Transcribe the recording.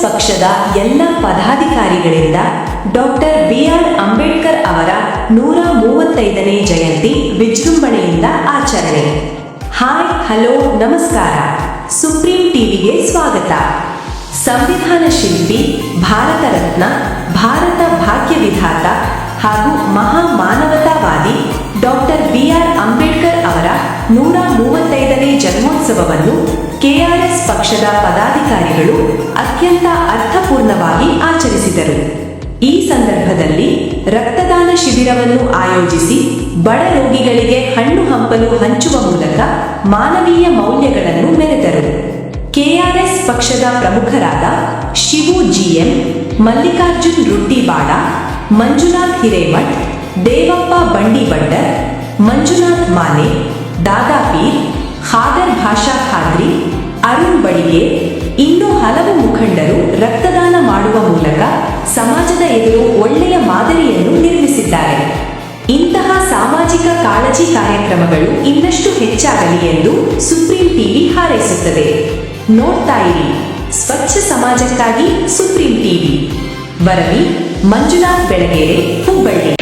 ಪಕ್ಷದ ಎಲ್ಲ ಪದಾಧಿಕಾರಿಗಳಿಂದ doctor B R. Ambedkar ಅವರ 135ನೇ ಜಯಂತಿ ವಿಜೃಂಭಣೆಯಿಂದ ಆಚರಣೆ. ಹಾಯ್ ಹಲೋ ನಮಸ್ಕಾರ. ಸುಪ್ರೀಂ ಟಿವಿಗೆ ಸ್ವಾಗತ. ಸಂವಿಧಾನ ಶಿಲ್ಪಿ, ಭಾರತ ರತ್ನ, ಭಾರತ ಭಾಗ್ಯ ವಿಧಾತ ಹಾಗೂ ಮಹಾ ಮಾನವತಾವಾದಿ ಡಾಕ್ಟರ್ ಬಿ.ಆರ್. ಅಂಬೇಡ್ಕರ್ ಅವರ 135ನೇ ಜನ್ಮೋತ್ಸವವನ್ನು ಕೆಆರ್ಎಸ್ ಪಕ್ಷದ ಪದಾಧಿಕಾರಿಗಳು ಅತ್ಯಂತ ಅರ್ಥಪೂರ್ಣವಾಗಿ ಆಚರಿಸಿದರು. ಈ ಸಂದರ್ಭದಲ್ಲಿ ರಕ್ತದಾನ ಶಿಬಿರವನ್ನು ಆಯೋಜಿಸಿ ಬಡ ರೋಗಿಗಳಿಗೆ ಹಣ್ಣು ಹಂಪಲು ಹಂಚುವ ಮೂಲಕ ಮಾನವೀಯ ಮೌಲ್ಯಗಳನ್ನು ಮೆರೆದರು. ಕೆಆರ್ಎಸ್ ಪಕ್ಷದ ಪ್ರಮುಖರಾದ ಶಿವು ಜಿಎಂ, ಮಲ್ಲಿಕಾರ್ಜುನ್ ರುಟ್ಟಿವಾಡ, ಮಂಜುನಾಥ್ ಹಿರೇಮಠ್, ದೇವಪ್ಪ ಬಂಡಿಬಡ್ಡರ್, ಮಂಜುನಾಥ್ ಮಾನೆ, ದಾದಾಪೀರ್, ಖಾದರ್ ಭಾಷಾ ಖಾದ್ರಿ, ಅರುಣ್ ಬಡಿಗೆ ಇನ್ನೂ ಹಲವು ಮುಖಂಡರು ರಕ್ತದಾನ ಮಾಡುವ ಮೂಲಕ ಸಮಾಜದ ಎದುರು ಒಳ್ಳೆಯ ಮಾದರಿಯನ್ನು ನಿರ್ಮಿಸಿದ್ದಾರೆ. ಇಂತಹ ಸಾಮಾಜಿಕ ಕಾಳಜಿ ಕಾರ್ಯಕ್ರಮಗಳು ಇನ್ನಷ್ಟು ಹೆಚ್ಚಾಗಲಿ ಎಂದು ಸುಪ್ರೀಂ ಟಿವಿ ಹಾರೈಸುತ್ತದೆ. ನೋಡ್ತಾ ಇರಿ ಸ್ವಚ್ಛ ಸಮಾಜಕ್ಕಾಗಿ ಸುಪ್ರೀಂ ಟಿವಿ. ವರದಿ ಮಂಜುನಾಥ್ ಬೆಳಗೇರೆ, ಹುಬ್ಬಳ್ಳಿ.